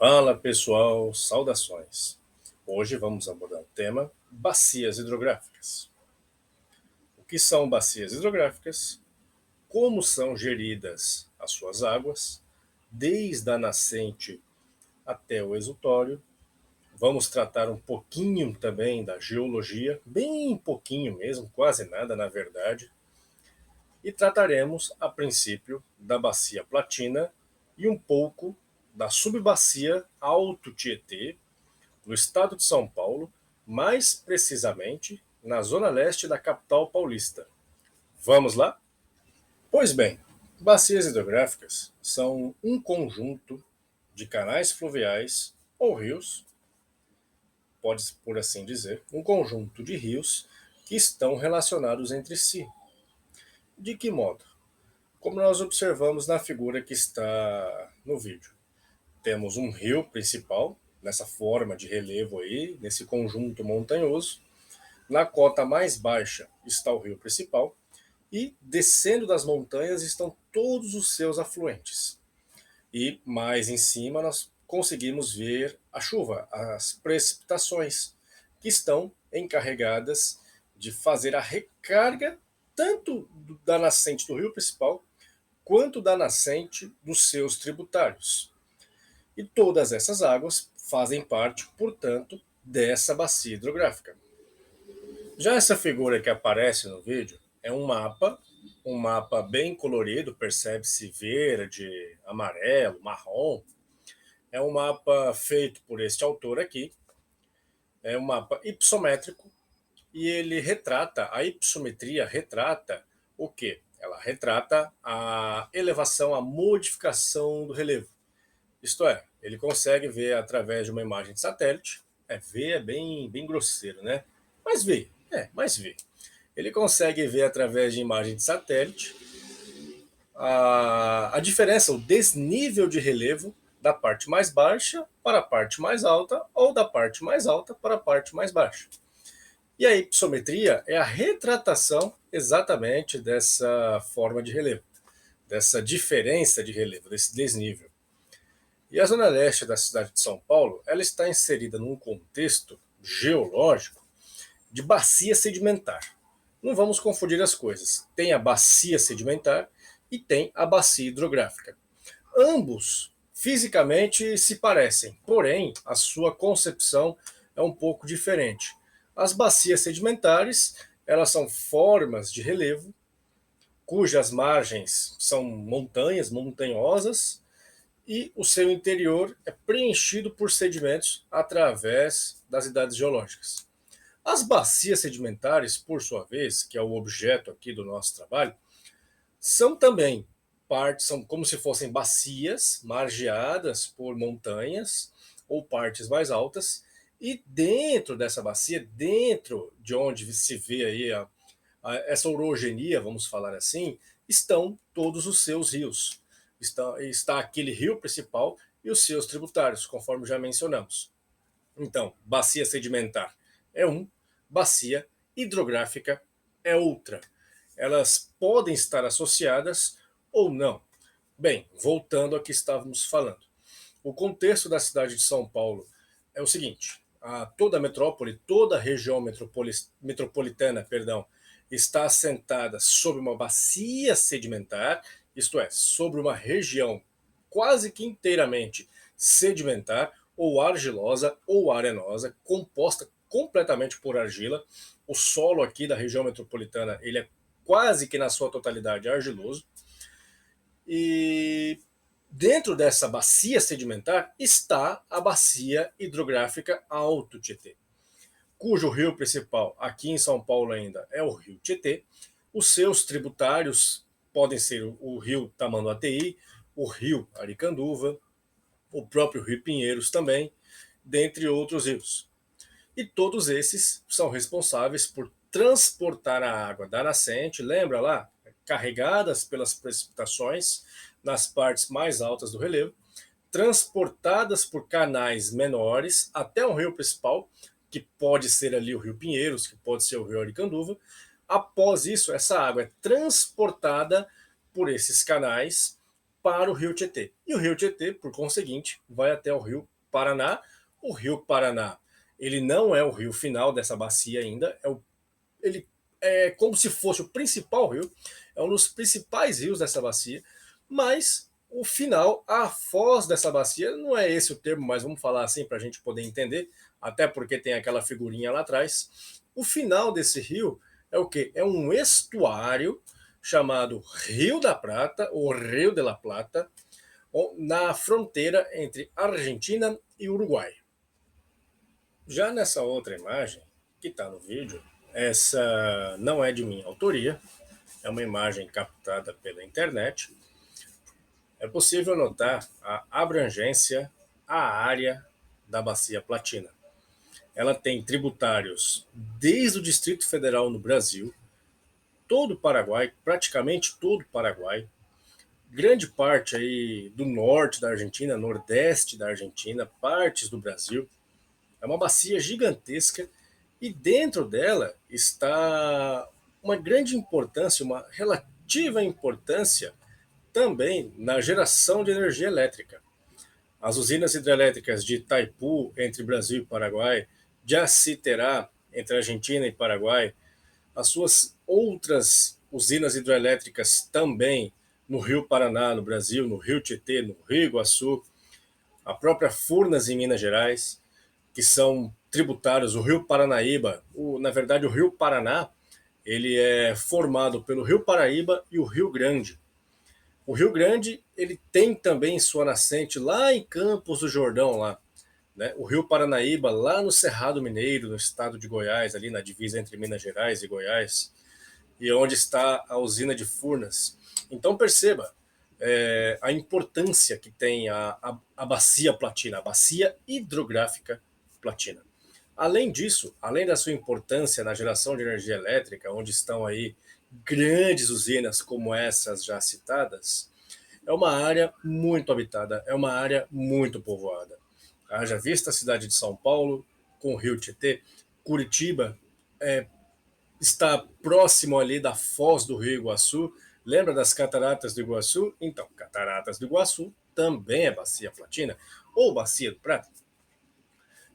Fala pessoal, saudações. Hoje vamos abordar o tema bacias hidrográficas. O que são bacias hidrográficas? Como são geridas as suas águas, desde a nascente até o exutório. Vamos tratar um pouquinho também da geologia, bem pouquinho mesmo, quase nada na verdade. E trataremos, a princípio, da bacia Platina e um pouco da subbacia Alto Tietê, no estado de São Paulo, mais precisamente na zona leste da capital paulista. Vamos lá? Pois bem, bacias hidrográficas são um conjunto de canais fluviais ou rios, pode por assim dizer, um conjunto de rios que estão relacionados entre si. De que modo? Como nós observamos na figura que está no vídeo. Temos um rio principal, nessa forma de relevo aí, nesse conjunto montanhoso. Na cota mais baixa está o rio principal e descendo das montanhas estão todos os seus afluentes. E mais em cima nós conseguimos ver a chuva, as precipitações, que estão encarregadas de fazer a recarga tanto da nascente do rio principal quanto da nascente dos seus tributários. E todas essas águas fazem parte, portanto, dessa bacia hidrográfica. Já essa figura que aparece no vídeo é um mapa bem colorido, percebe-se verde, amarelo, marrom. É um mapa feito por este autor aqui, é um mapa ipsométrico e ele retrata, a ipsometria retrata o quê? Ela retrata a elevação, a modificação do relevo. Isto é, ele consegue ver através de uma imagem de satélite, ver é bem grosseiro, né? Mas vê. Ele consegue ver através de imagem de satélite a diferença, o desnível de relevo da parte mais baixa para a parte mais alta ou da parte mais alta para a parte mais baixa. E a ipsometria é a retratação exatamente dessa forma de relevo, dessa diferença de relevo, desse desnível. E a zona leste da cidade de São Paulo, ela está inserida num contexto geológico de bacia sedimentar. Não vamos confundir as coisas. Tem a bacia sedimentar e tem a bacia hidrográfica. Ambos fisicamente se parecem, porém a sua concepção é um pouco diferente. As bacias sedimentares, elas são formas de relevo cujas margens são montanhas, montanhosas, e o seu interior é preenchido por sedimentos através das idades geológicas. As bacias sedimentares, por sua vez, que é o objeto aqui do nosso trabalho, são também partes, são como se fossem bacias margeadas por montanhas ou partes mais altas, e dentro dessa bacia, dentro de onde se vê aí essa orogenia, vamos falar assim, estão todos os seus rios. Está aquele rio principal e os seus tributários, conforme já mencionamos. Então, bacia sedimentar é um, bacia hidrográfica é outra. Elas podem estar associadas ou não. Bem, voltando ao que estávamos falando. O contexto da cidade de São Paulo é o seguinte: toda a metrópole, toda a região metropolitana, perdão, está assentada sobre uma bacia sedimentar, isto é, sobre uma região quase que inteiramente sedimentar, ou argilosa ou arenosa, composta completamente por argila. O solo aqui da região metropolitana ele é quase que na sua totalidade argiloso. E dentro dessa bacia sedimentar está a bacia hidrográfica Alto Tietê, cujo rio principal aqui em São Paulo ainda é o rio Tietê. Os seus tributários podem ser o rio Tamanduateí, o rio Aricanduva, o próprio rio Pinheiros também, dentre outros rios. E todos esses são responsáveis por transportar a água da nascente, lembra lá? Carregadas pelas precipitações nas partes mais altas do relevo, transportadas por canais menores até o rio principal, que pode ser ali o rio Pinheiros, que pode ser o rio Aricanduva. Após isso, essa água é transportada por esses canais para o rio Tietê. E o rio Tietê, por conseguinte, vai até o rio Paraná. O Rio Paraná, ele não é o rio final dessa bacia ainda, ele é como se fosse o principal rio, é um dos principais rios dessa bacia, mas o final, a foz dessa bacia, não é esse o termo, mas vamos falar assim para a gente poder entender, até porque tem aquela figurinha lá atrás. O final desse rio é o quê? É um estuário chamado Rio da Prata, ou Rio de la Plata, na fronteira entre Argentina e Uruguai. Já nessa outra imagem, que está no vídeo, essa não é de minha autoria, é uma imagem captada pela internet. É possível notar a abrangência, a área da Bacia Platina. Ela tem tributários desde o Distrito Federal no Brasil, todo o Paraguai, praticamente todo o Paraguai, grande parte aí do norte da Argentina, nordeste da Argentina, partes do Brasil. É uma bacia gigantesca e dentro dela está uma grande importância, uma relativa importância também na geração de energia elétrica. As usinas hidrelétricas de Itaipu, entre Brasil e Paraguai, de Aciterá, entre Argentina e Paraguai, as suas outras usinas hidrelétricas também no Rio Paraná, no Brasil, no Rio Tietê, no Rio Iguaçu, a própria Furnas, em Minas Gerais, que são tributários, o Rio Paranaíba, na verdade o Rio Paraná, ele é formado pelo Rio Paraíba e o Rio Grande. O Rio Grande, ele tem também sua nascente lá em Campos do Jordão, lá, né? O Rio Paranaíba, lá no Cerrado Mineiro, no estado de Goiás, ali na divisa entre Minas Gerais e Goiás, e onde está a usina de Furnas. Então perceba a importância que tem a bacia platina, a bacia hidrográfica platina. Além disso, além da sua importância na geração de energia elétrica, onde estão aí grandes usinas como essas já citadas, é uma área muito habitada, é uma área muito povoada. Haja vista a cidade de São Paulo, com o Rio Tietê, Curitiba está próximo ali da foz do Rio Iguaçu. Lembra das Cataratas do Iguaçu? Então, Cataratas do Iguaçu também é bacia platina, ou bacia do Prata.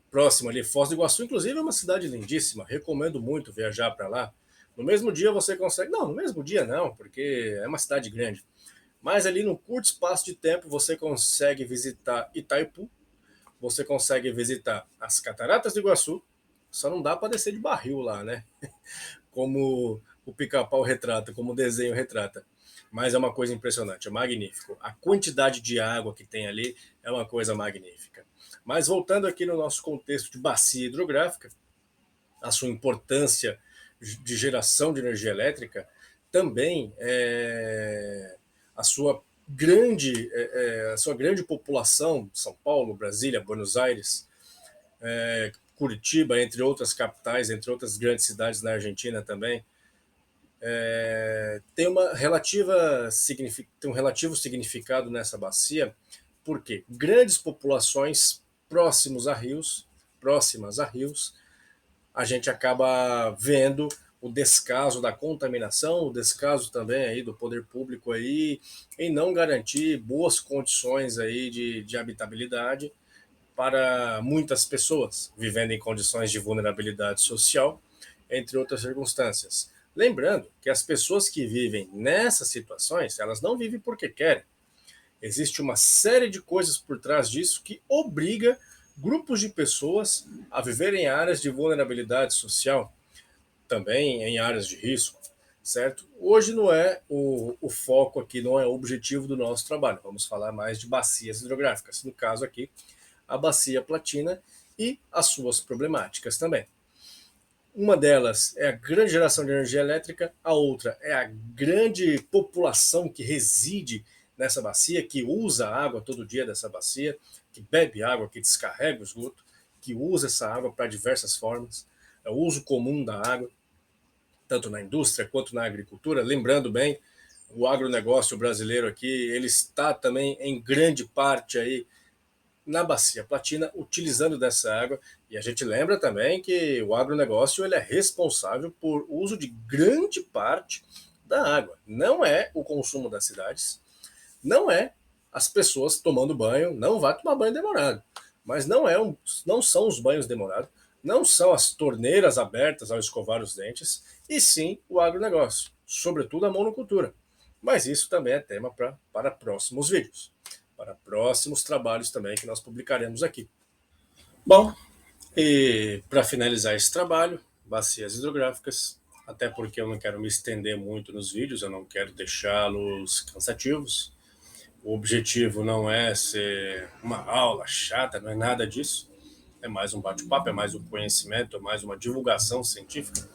Próximo ali, Foz do Iguaçu, inclusive é uma cidade lindíssima, recomendo muito viajar para lá. No mesmo dia você consegue, não, no mesmo dia não, porque é uma cidade grande, mas ali num curto espaço de tempo você consegue visitar Itaipu, você consegue visitar as Cataratas do Iguaçu, só não dá para descer de barril lá, né? Como o Pica-Pau retrata, como o desenho retrata. Mas é uma coisa impressionante, é magnífico. A quantidade de água que tem ali é uma coisa magnífica. Mas voltando aqui no nosso contexto de bacia hidrográfica, a sua importância de geração de energia elétrica, também a sua grande população, São Paulo, Brasília, Buenos Aires, Curitiba, entre outras capitais, entre outras grandes cidades na Argentina também, tem tem um relativo significado nessa bacia, porque grandes populações próximas a rios, a gente acaba vendo o descaso da contaminação, o descaso também aí do poder público aí em não garantir boas condições aí de habitabilidade para muitas pessoas vivendo em condições de vulnerabilidade social, entre outras circunstâncias. Lembrando que as pessoas que vivem nessas situações, elas não vivem porque querem. Existe uma série de coisas por trás disso que obriga grupos de pessoas a viverem em áreas de vulnerabilidade social, também em áreas de risco, certo? Hoje não é o foco aqui, não é o objetivo do nosso trabalho. Vamos falar mais de bacias hidrográficas. No caso aqui, a bacia platina e as suas problemáticas também. Uma delas é a grande geração de energia elétrica, a outra é a grande população que reside nessa bacia, que usa a água todo dia dessa bacia, que bebe água, que descarrega o esgoto, que usa essa água para diversas formas, é o uso comum da água, tanto na indústria quanto na agricultura. Lembrando bem, o agronegócio brasileiro aqui, ele está também em grande parte aí na bacia platina, utilizando dessa água. E a gente lembra também que o agronegócio ele é responsável por uso de grande parte da água. Não é o consumo das cidades, não é as pessoas tomando banho, não vai tomar banho demorado. mas não são os banhos demorados, não são as torneiras abertas ao escovar os dentes, e sim o agronegócio, sobretudo a monocultura. Mas isso também é tema para próximos vídeos, para próximos trabalhos também que nós publicaremos aqui. Bom, e para finalizar esse trabalho, bacias hidrográficas, até porque eu não quero me estender muito nos vídeos, eu não quero deixá-los cansativos. O objetivo não é ser uma aula chata, não é nada disso. É mais um bate-papo, é mais um conhecimento, é mais uma divulgação científica,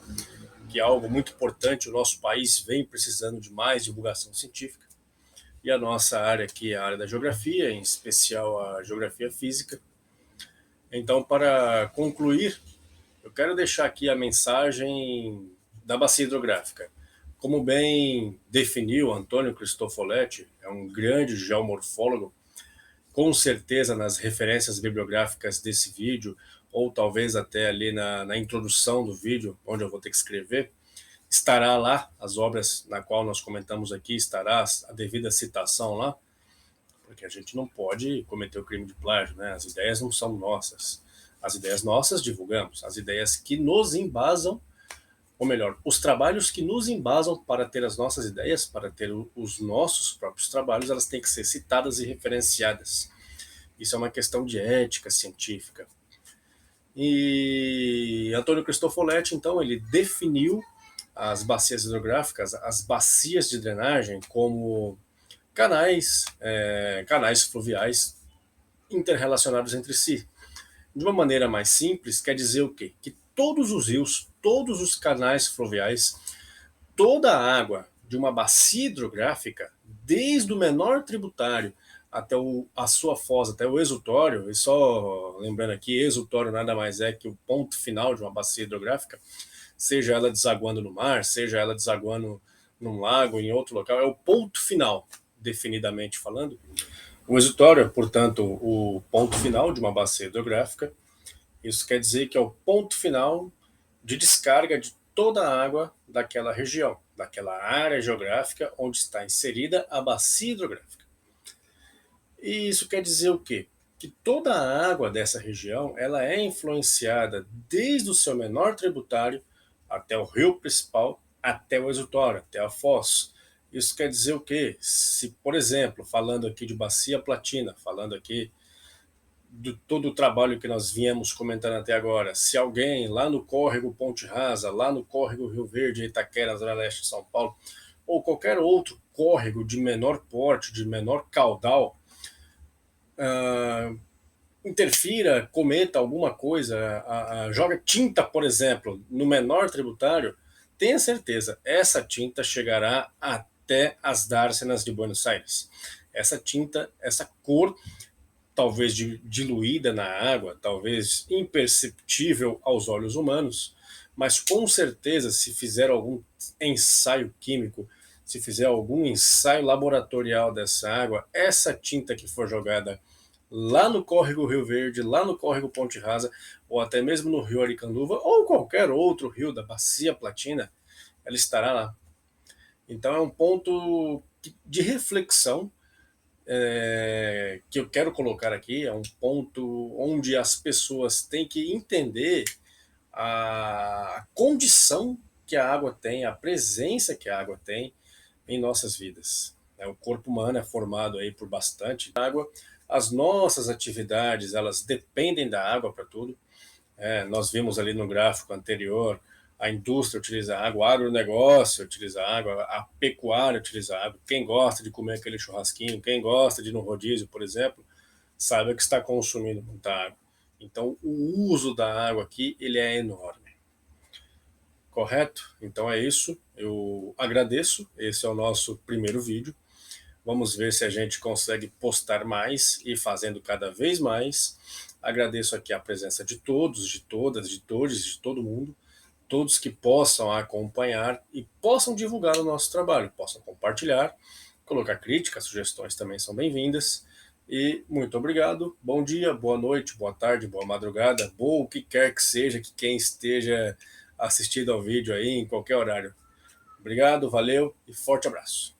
que é algo muito importante. O nosso país vem precisando de mais divulgação científica. E a nossa área aqui é a área da geografia, em especial a geografia física. Então, para concluir, eu quero deixar aqui a mensagem da bacia hidrográfica. Como bem definiu Antônio Cristofoletti, é um grande geomorfólogo, com certeza nas referências bibliográficas desse vídeo, ou talvez até ali na introdução do vídeo, onde eu vou ter que escrever, estará lá as obras na qual nós comentamos aqui, estará a devida citação lá, porque a gente não pode cometer o crime de plágio, né? As ideias não são nossas. As ideias nossas divulgamos, as ideias que nos embasam, ou melhor, os trabalhos que nos embasam para ter as nossas ideias, para ter os nossos próprios trabalhos, elas têm que ser citadas e referenciadas. Isso é uma questão de ética científica. E Antônio Cristofoletti, então, ele definiu as bacias hidrográficas, as bacias de drenagem, como canais fluviais interrelacionados entre si. De uma maneira mais simples, quer dizer o quê? Que todos os rios, todos os canais fluviais, toda a água de uma bacia hidrográfica, desde o menor tributário até a sua foz, até o exutório, e só lembrando aqui, exutório nada mais é que o ponto final de uma bacia hidrográfica, seja ela desaguando no mar, seja ela desaguando num lago, em outro local, é o ponto final, definidamente falando. O exutório é, portanto, o ponto final de uma bacia hidrográfica. Isso quer dizer que é o ponto final de descarga de toda a água daquela região, daquela área geográfica onde está inserida a bacia hidrográfica. E isso quer dizer o quê? Que toda a água dessa região ela é influenciada desde o seu menor tributário até o rio principal, até o exutório, até a foz. Isso quer dizer o quê? Se, por exemplo, falando aqui de bacia platina, falando aqui de todo o trabalho que nós viemos comentando até agora, se alguém lá no córrego Ponte Rasa, lá no córrego Rio Verde, Itaquera, Zona Leste de São Paulo, ou qualquer outro córrego de menor porte, de menor caudal, interfira, cometa alguma coisa, joga tinta, por exemplo, no menor tributário, tenha certeza, essa tinta chegará até as dársenas de Buenos Aires. Essa tinta, essa cor, talvez diluída na água, talvez imperceptível aos olhos humanos, mas com certeza, se fizer algum ensaio químico, se fizer algum ensaio laboratorial dessa água, essa tinta que for jogada lá no córrego Rio Verde, lá no córrego Ponte Rasa, ou até mesmo no rio Aricanduva, ou qualquer outro rio da Bacia Platina, ela estará lá. Então é um ponto de reflexão que eu quero colocar aqui, é um ponto onde as pessoas têm que entender a condição que a água tem, a presença que a água tem em nossas vidas. O corpo humano é formado aí por bastante água, as nossas atividades elas dependem da água para tudo. Nós vimos ali no gráfico anterior, a indústria utiliza água, o agronegócio utiliza água, a pecuária utiliza água. Quem gosta de comer aquele churrasquinho, quem gosta de ir no rodízio, por exemplo, saiba que está consumindo muita água. Então, o uso da água aqui ele é enorme. Correto? Então é isso. Eu agradeço. Esse é o nosso primeiro vídeo. Vamos ver se a gente consegue postar mais e fazendo cada vez mais. Agradeço aqui a presença de todos, de todas, de todos, de todo mundo. Todos que possam acompanhar e possam divulgar o nosso trabalho, possam compartilhar, colocar críticas, sugestões também são bem-vindas. E muito obrigado, bom dia, boa noite, boa tarde, boa madrugada, boa o que quer que seja, que quem esteja assistindo ao vídeo aí em qualquer horário. Obrigado, valeu e forte abraço.